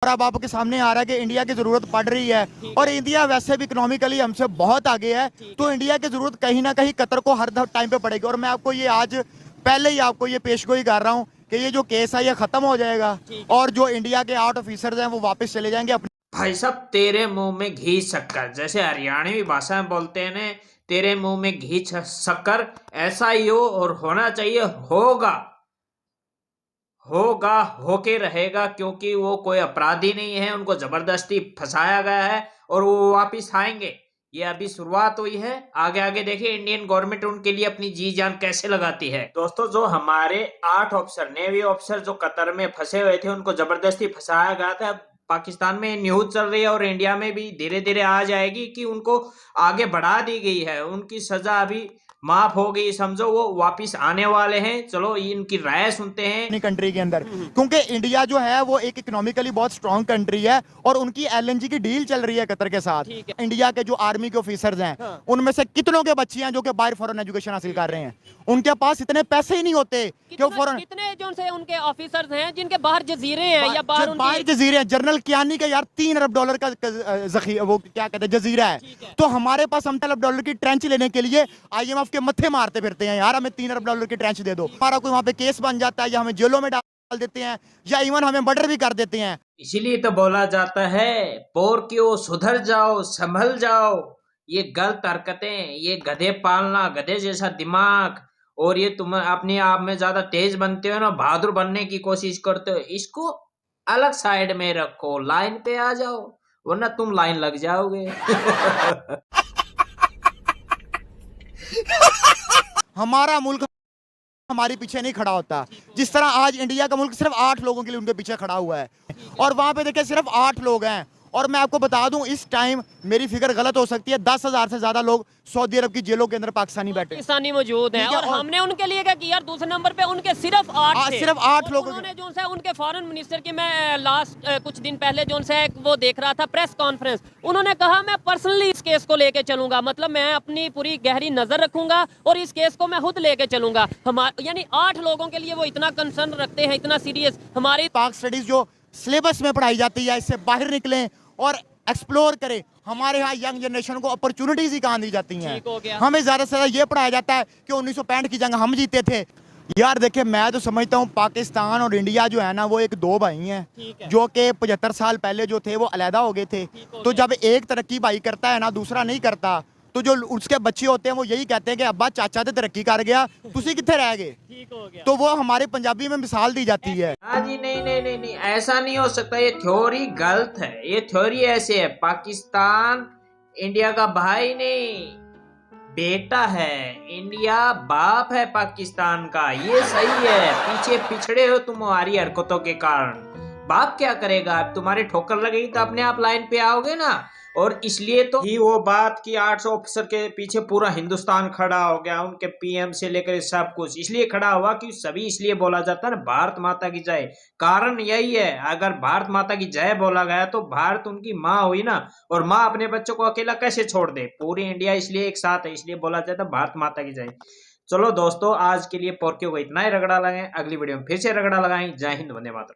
अब आपके सामने आ रहा है कि इंडिया की जरूरत पड़ रही है और इंडिया वैसे भी इकोनॉमिकली हमसे बहुत आगे है, तो इंडिया की जरूरत कहीं ना कहीं कतर को हर टाइम पे पड़ेगी। और मैं आपको ये आज पहले ही आपको ये पेशगोई कर रहा हूँ कि ये जो केस है ये खत्म हो जाएगा और जो इंडिया के 8 ऑफिसर्स हैं वो वापस चले जाएंगे अपने। भाई साहब, तेरे मुंह में घी शक्कर, जैसे हरियाणवी भाषा में बोलते हैं ना, तेरे मुंह में घी शक्कर, ऐसा ही हो और होना चाहिए। होगा होगा होके रहेगा, क्योंकि वो कोई अपराधी नहीं है, उनको जबरदस्ती फंसाया गया है और वो वापिस आएंगे। ये अभी शुरुआत हुई है, आगे आगे देखिए इंडियन गवर्नमेंट उनके लिए अपनी जी जान कैसे लगाती है। दोस्तों, जो हमारे 8 ऑफिसर, नेवी ऑफिसर जो कतर में फंसे हुए थे, उनको जबरदस्ती फंसाया गया था। पाकिस्तान में न्यूज चल रही है और इंडिया में भी धीरे धीरे आ जाएगी कि उनको आगे बढ़ा दी गई है, उनकी सजा अभी माफ हो गई, समझो वो वापिस आने वाले हैं। चलो इनकी राय सुनते हैं। अपनी कंट्री के अंदर, क्योंकि इंडिया जो है वो एक इकोनॉमिकली बहुत स्ट्रांग कंट्री है और उनकी एलएनजी की डील चल रही है कतर के साथ। इंडिया के जो आर्मी के ऑफिसर्स हैं, हाँ, उनमें से कितनों के बच्चे हैं जो कि बाहर फॉरेन एजुकेशन हासिल कर रहे हैं, उनके पास इतने पैसे ही नहीं होते कि वो फॉरेन। कितने जो से उनके ऑफिसर्स हैं जिनके बाहर जजीरे हैं या बाहर जजीरे हैं। जनरल कियानी का यार $3 अरब का वो क्या कहते हैं जजीरा है, तो हमारे पास हम $3 अरब की ट्रेंच लेने के लिए IMF के मत्थे मारते फिरते हैं, यार हमें $3 अरब की ट्रेंच दे दो। हमारा कोई वहां पे केस बन जाता है या हमें जेलों में डाल देते हैं या इवन हमें मर्डर भी कर देते हैं। इसीलिए तो बोला जाता है, पोर क्यों सुधर जाओ, संभल जाओ। ये गलत हरकतें, ये गधे पालना, गधे जैसा दिमाग, और ये तुम अपने आप में ज्यादा तेज बनते हो ना, बहादुर बनने की कोशिश करते हो, इसको अलग साइड में रखो, लाइन पे आ जाओ, वरना तुम लाइन लग जाओगे। हमारा मुल्क हमारे पीछे नहीं खड़ा होता, जिस तरह आज इंडिया का मुल्क सिर्फ 8 लोगों के लिए उनके पीछे खड़ा हुआ है और वहां पे देखिए सिर्फ 8 लोग हैं। और मैं आपको बता दूं, इस टाइम मेरी फिगर गलत हो सकती है, 10,000 से ज्यादा लोग सऊदी अरब की जेलों के अंदर पाकिस्तानी बैठे, पाकिस्तानी मौजूद हैं। और हमने उनके लिए क्या किया, दूसरे नंबर पे उनके सिर्फ 8 थे। सिर्फ 8 लोग। उन्होंने जो है उनके फॉरेन मिनिस्टर की, मैं लास्ट कुछ दिन पहले जो है वो देख रहा था प्रेस कॉन्फ्रेंस, उन्होंने कहा मैं पर्सनली इस केस को लेके चलूंगा, मतलब मैं अपनी पूरी गहरी नजर रखूंगा और इस केस को मैं खुद लेके चलूंगा। यानी 8 लोगों के लिए वो इतना कंसर्न रखते हैं, इतना सीरियस। हमारी पाक स्टडीज जो सिलेबस में पढ़ाई जाती है, इससे बाहर निकलें और एक्सप्लोर करें। हमारे यहाँ यंग जनरेशन को अपॉर्चुनिटीज ही कहाँ दी जाती हैं। हमें ज्यादा से ज्यादा ये पढ़ाया जाता है कि 1965 की जंग हम जीते थे। यार देखिए, मैं तो समझता हूँ पाकिस्तान और इंडिया जो है ना वो एक 2 भाई हैं, जो कि 75 साल पहले जो थे वो अलहदा हो गए थे। तो जब एक तरक्की भाई करता है ना, दूसरा नहीं करता, तो जो उसके बच्चे होते हैं वो यही कहते हैं कि अब्बा चाचा तो तरक्की कर गया, तुसी कितने रह गए। तो वो हमारे पंजाबी में मिसाल दी जाती है। हाँ जी, नहीं नहीं नहीं नहीं, ऐसा नहीं हो सकता, ये थ्योरी गलत है। ये थ्योरी ऐसे है, पाकिस्तान इंडिया का भाई नहीं बेटा है, इंडिया बाप है पाकिस्तान का, ये सही है। पीछे पिछड़े हो तुम्हारी हरकतों के कारण, बाप क्या करेगा, तुम्हारी ठोकर लगेगी तो अपने आप लाइन पे आओगे ना। और इसलिए तो ही वो बात की 800 ऑफिसर के पीछे पूरा हिंदुस्तान खड़ा हो गया, उनके PM से लेकर सब कुछ इसलिए खड़ा हुआ कि सभी इसलिए बोला जाता है ना, भारत माता की जय। कारण यही है, अगर भारत माता की जय बोला गया तो भारत उनकी माँ हुई ना, और माँ अपने बच्चों को अकेला कैसे छोड़ दे, पूरी इंडिया इसलिए एक साथ है, इसलिए बोला जाता है भारत माता की जय। चलो दोस्तों, आज के लिए पोर्क्यो को इतना ही रगड़ा लगाएं, अगली वीडियो में फिर से रगड़ा लगाएं। जय हिंद, वंदे मातरम।